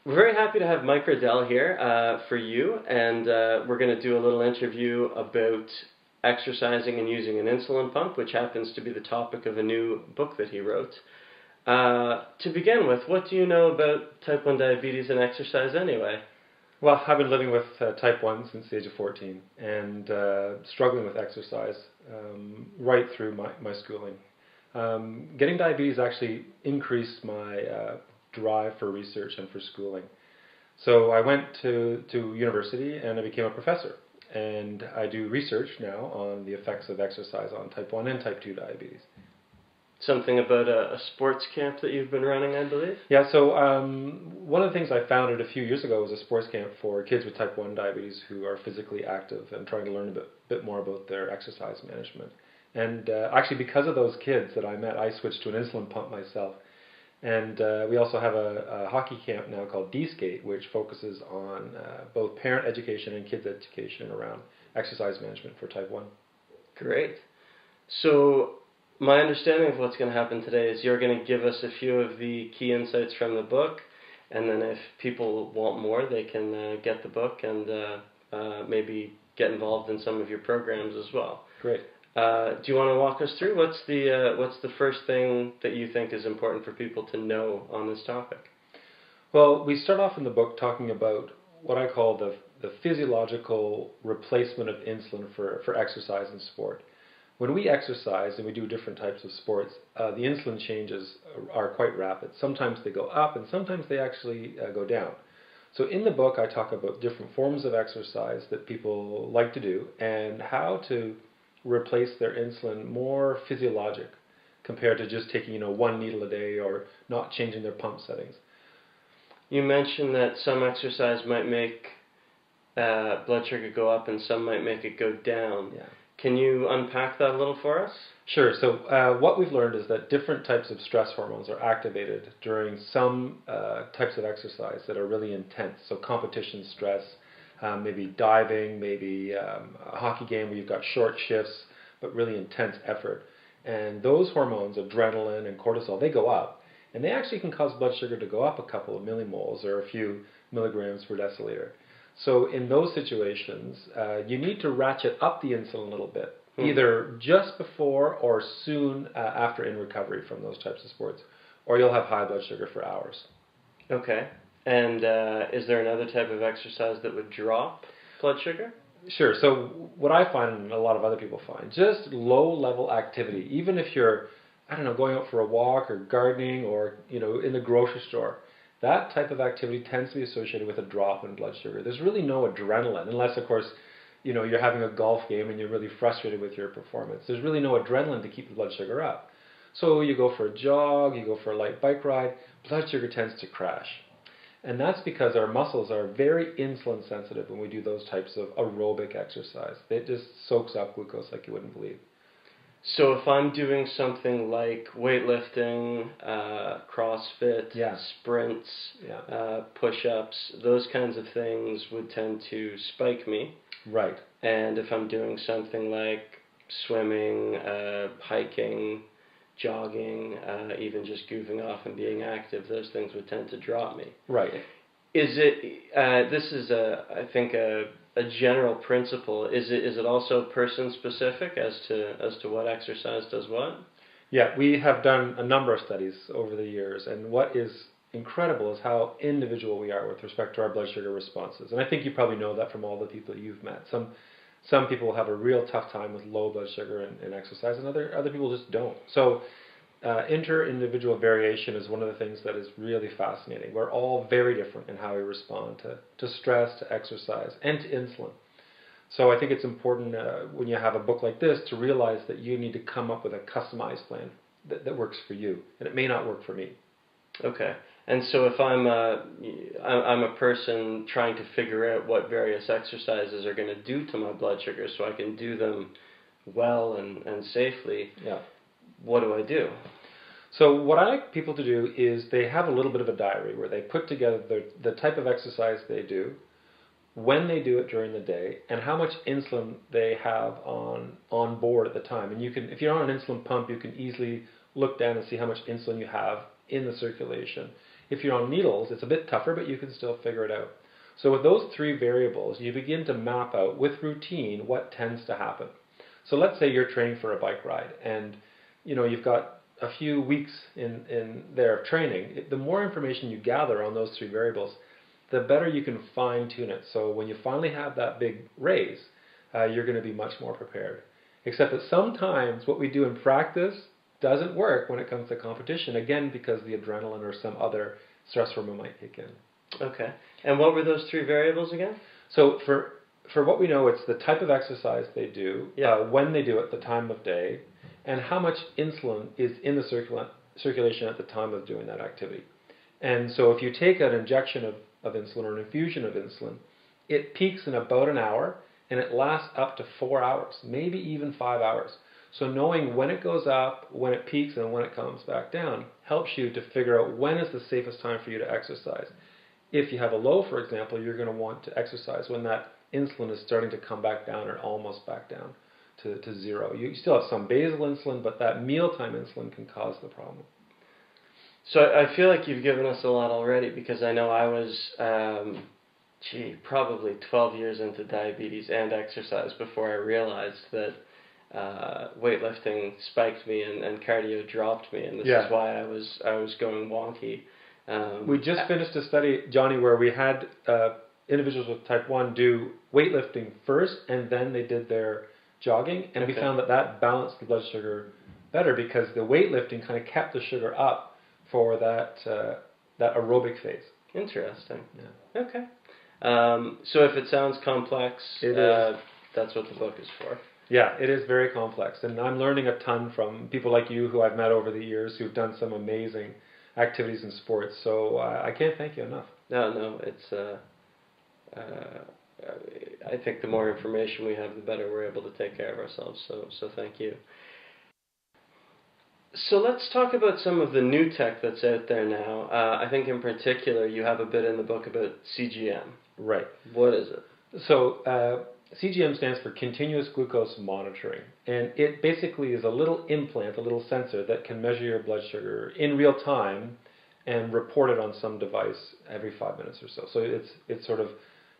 We're very happy to have Mike Riddello here for you, and we're going to do a little interview about exercising and using an insulin pump, which happens to be the topic of a new book that he wrote. To begin with, what do you know about type 1 diabetes and exercise anyway? Well, I've been living with type 1 since the age of 14 and struggling with exercise right through my schooling. Getting diabetes actually increased my drive for research and for schooling. So I went to university and I became a professor. And I do research now on the effects of exercise on type 1 and type 2 diabetes. Something about a sports camp that you've been running, I believe? Yeah, so one of the things I founded a few years ago was a sports camp for kids with type 1 diabetes who are physically active and trying to learn a bit more about their exercise management. And actually, because of those kids that I met, I switched to an insulin pump myself. And we also have a hockey camp now called D-Skate, which focuses on both parent education and kids education around exercise management for type 1. Great. So my understanding of what's going to happen today is you're going to give us a few of the key insights from the book, and then if people want more, they can get the book and maybe get involved in some of your programs as well. Great. Do you want to walk us through what's the first thing that you think is important for people to know on this topic? Well, we start off in the book talking about what I call the physiological replacement of insulin for exercise and sport. When we exercise and we do different types of sports, the insulin changes are quite rapid. Sometimes they go up and sometimes they actually go down. So in the book I talk about different forms of exercise that people like to do and how to replace their insulin more physiologic compared to just taking one needle a day or not changing their pump settings. You mentioned that some exercise might make blood sugar go up and some might make it go down. Yeah. Can you unpack that a little for us? Sure. So what we've learned is that different types of stress hormones are activated during some types of exercise that are really intense. So competition stress, maybe diving, maybe a hockey game where you've got short shifts but really intense effort. And those hormones, adrenaline and cortisol, they go up. And they actually can cause blood sugar to go up a couple of millimoles or a few milligrams per deciliter. So in those situations, you need to ratchet up the insulin a little bit, either just before or soon after in recovery from those types of sports, or you'll have high blood sugar for hours. Okay. And is there another type of exercise that would drop blood sugar? Sure. So what I find and a lot of other people find, just low-level activity, even if you're, going out for a walk or gardening or, in the grocery store, that type of activity tends to be associated with a drop in blood sugar. There's really no adrenaline, unless, of course, you're having a golf game and you're really frustrated with your performance. There's really no adrenaline to keep the blood sugar up. So you go for a jog, you go for a light bike ride, blood sugar tends to crash. And that's because our muscles are very insulin sensitive when we do those types of aerobic exercise. It just soaks up glucose like you wouldn't believe. So if I'm doing something like weightlifting, CrossFit, sprints, push-ups, those kinds of things would tend to spike me. Right. And if I'm doing something like swimming, hiking, jogging, even just goofing off and being active, those things would tend to drop me. Right. Is it? This is I think a general principle. Is it also person specific as to what exercise does what? Yeah, we have done a number of studies over the years, and what is incredible is how individual we are with respect to our blood sugar responses. And I think you probably know that from all the people you've met. Some people have a real tough time with low blood sugar and exercise, and other people just don't. So inter-individual variation is one of the things that is really fascinating. We're all very different in how we respond to stress, to exercise, and to insulin. So I think it's important when you have a book like this to realize that you need to come up with a customized plan that works for you, and it may not work for me. Okay. And so if I'm a person trying to figure out what various exercises are going to do to my blood sugar so I can do them well and safely, what do I do? So what I like people to do is they have a little bit of a diary where they put together the type of exercise they do, when they do it during the day, and how much insulin they have on board at the time. And you can, if you're on an insulin pump, you can easily look down and see how much insulin you have in the circulation. If you're on needles, it's a bit tougher, but you can still figure it out. So with those three variables, you begin to map out with routine what tends to happen. So let's say you're training for a bike ride, and you've got a few weeks in there of training. The more information you gather on those three variables, the better you can fine-tune it. So when you finally have that big race, you're going to be much more prepared. Except that sometimes what we do in practice doesn't work when it comes to competition, again, because the adrenaline or some other stress hormone might kick in. Okay. And what were those three variables again? So for what we know, it's the type of exercise they do, when they do it, the time of day, and how much insulin is in the circulation at the time of doing that activity. And so if you take an injection of insulin or an infusion of insulin, it peaks in about an hour, and it lasts up to 4 hours, maybe even 5 hours. So knowing when it goes up, when it peaks, and when it comes back down helps you to figure out when is the safest time for you to exercise. If you have a low, for example, you're going to want to exercise when that insulin is starting to come back down or almost back down to zero. You still have some basal insulin, but that mealtime insulin can cause the problem. So I feel like you've given us a lot already, because I know I was, probably 12 years into diabetes and exercise before I realized that weightlifting spiked me and cardio dropped me, and this is why I was going wonky. We just finished a study, Johnny, where we had individuals with type 1 do weightlifting first, and then they did their jogging, and we found that balanced the blood sugar better, because the weightlifting kind of kept the sugar up for that aerobic phase. Interesting. Yeah. Okay. So if it sounds complex, that's what the book is for. Yeah, it is very complex, and I'm learning a ton from people like you who I've met over the years who've done some amazing activities in sports. So I can't thank you enough. No, it's. I think the more information we have, the better we're able to take care of ourselves. So thank you. So let's talk about some of the new tech that's out there now. I think in particular you have a bit in the book about CGM. Right. What is it? So CGM stands for continuous glucose monitoring, and it basically is a little implant, a little sensor that can measure your blood sugar in real time and report it on some device every 5 minutes or so. So it's sort of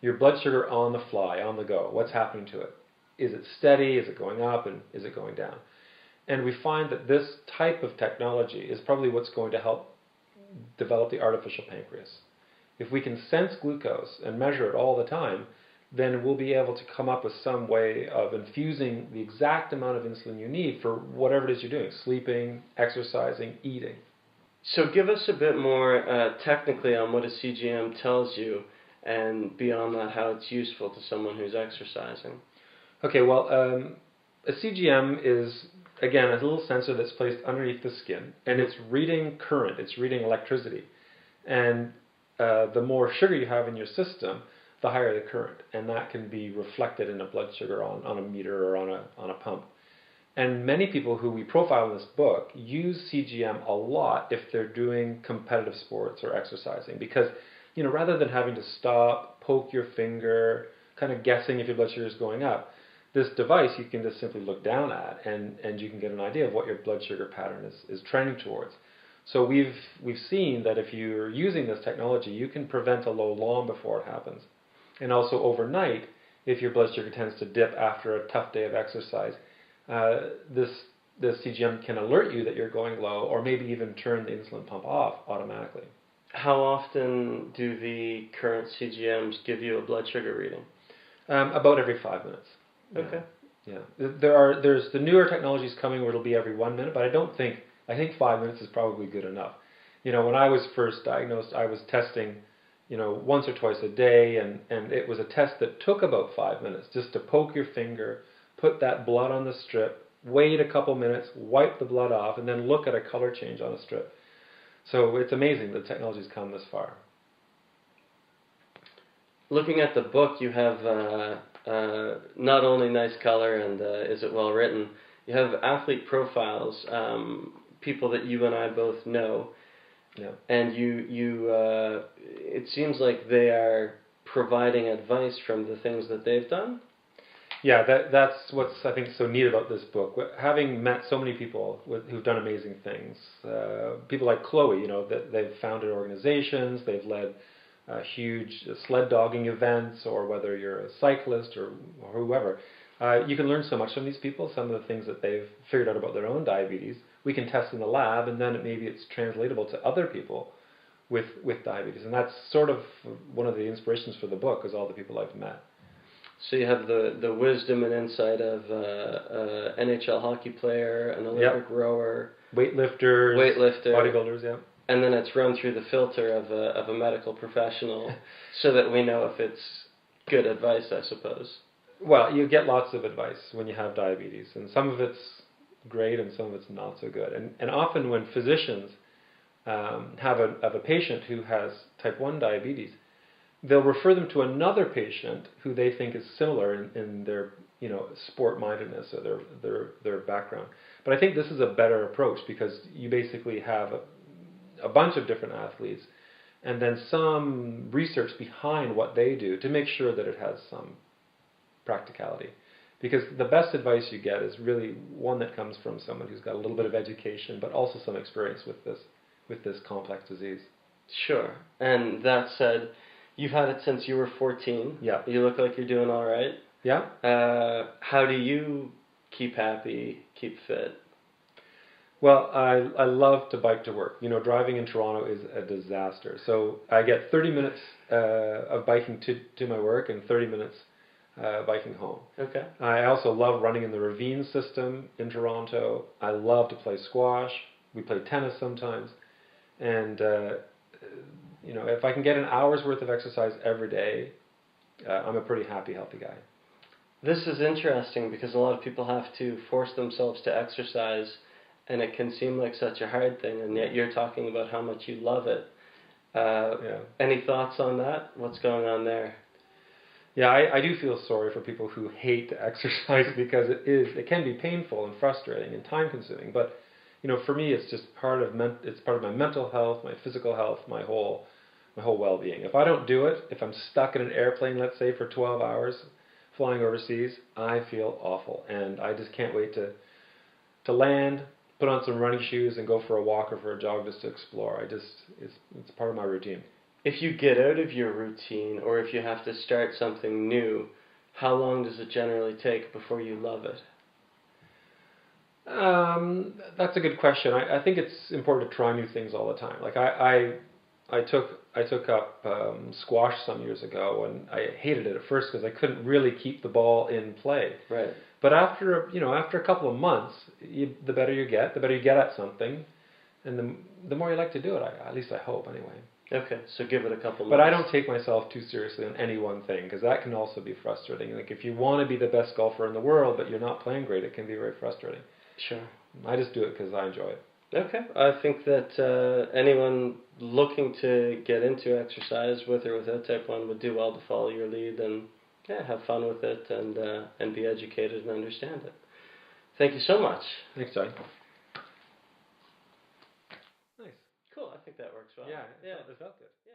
your blood sugar on the fly, on the go. What's happening to it? Is it steady? Is it going up? And is it going down? And we find that this type of technology is probably what's going to help develop the artificial pancreas. If we can sense glucose and measure it all the time, then we'll be able to come up with some way of infusing the exact amount of insulin you need for whatever it is you're doing, sleeping, exercising, eating. So give us a bit more technically on what a CGM tells you, and beyond that, how it's useful to someone who's exercising. Okay, well, a CGM is, again, a little sensor that's placed underneath the skin, and it's reading current, it's reading electricity. And the more sugar you have in your system, the higher the current, and that can be reflected in a blood sugar on a meter or on a pump. And many people who we profile in this book use CGM a lot if they're doing competitive sports or exercising, because rather than having to stop, poke your finger, kind of guessing if your blood sugar is going up, this device you can just simply look down at, and you can get an idea of what your blood sugar pattern is trending towards. So we've seen that if you're using this technology, you can prevent a low long before it happens. And also overnight, if your blood sugar tends to dip after a tough day of exercise, this CGM can alert you that you're going low, or maybe even turn the insulin pump off automatically. How often do the current CGMs give you a blood sugar reading? About every 5 minutes. Okay. Yeah. There's the newer technologies coming where it'll be every 1 minute, but I think 5 minutes is probably good enough. When I was first diagnosed, I was testing, once or twice a day, and it was a test that took about 5 minutes, just to poke your finger, put that blood on the strip, wait a couple minutes, wipe the blood off, and then look at a color change on a strip. So it's amazing the technology's come this far. Looking at the book, you have not only nice color and is it well written, you have athlete profiles, people that you and I both know. Yeah. And it seems like they are providing advice from the things that they've done. Yeah, that's what's I think so neat about this book. Having met so many people who've done amazing things, people like Chloe, that they've founded organizations, they've led huge sled dogging events, or whether you're a cyclist or whoever, you can learn so much from these people. Some of the things that they've figured out about their own diabetes, we can test in the lab, and then maybe it's translatable to other people with diabetes. And that's sort of one of the inspirations for the book, is all the people I've met. So you have the wisdom and insight of NHL hockey player, an Olympic rower, weightlifter, bodybuilders, yeah. And then it's run through the filter of a medical professional, so that we know if it's good advice, I suppose. Well, you get lots of advice when you have diabetes, and some of it's great and some of it's not so good. And often when physicians have a patient who has type 1 diabetes, they'll refer them to another patient who they think is similar in their sport mindedness or their background. But I think this is a better approach, because you basically have a bunch of different athletes and then some research behind what they do to make sure that it has some practicality. Because the best advice you get is really one that comes from someone who's got a little bit of education but also some experience with this complex disease. Sure. And that said, you've had it since you were 14. Yeah. You look like you're doing all right. Yeah. How do you keep happy, keep fit? Well, I love to bike to work. Driving in Toronto is a disaster. So I get 30 minutes of biking to my work and 30 minutes biking home. Okay. I also love running in the ravine system in Toronto. I love to play squash. We play tennis sometimes. And, if I can get an hour's worth of exercise every day, I'm a pretty happy, healthy guy. This is interesting, because a lot of people have to force themselves to exercise, and it can seem like such a hard thing, and yet you're talking about how much you love it. Yeah. Any thoughts on that? What's going on there? Yeah, I do feel sorry for people who hate to exercise, because it can be painful and frustrating and time consuming. But for me, it's just part of my mental health, my physical health, my whole well-being. If I don't do it, if I'm stuck in an airplane, let's say for 12 hours flying overseas, I feel awful, and I just can't wait to land, put on some running shoes, and go for a walk or for a jog just to explore. It's part of my routine. If you get out of your routine, or if you have to start something new, how long does it generally take before you love it? That's a good question. I think it's important to try new things all the time. Like I took up squash some years ago, and I hated it at first because I couldn't really keep the ball in play. Right. But after a couple of months, the better you get at something, and the more you like to do it. At least I hope, anyway. Okay, so give it a couple months. But I don't take myself too seriously on any one thing, because that can also be frustrating. Like if you want to be the best golfer in the world, but you're not playing great, it can be very frustrating. Sure. I just do it because I enjoy it. Okay. I think that anyone looking to get into exercise, with or without type 1, would do well to follow your lead and have fun with it and be educated and understand it. Thank you so much. Thanks, Johnny. Nice. Cool. I think that works well. Yeah, it felt good. Yeah.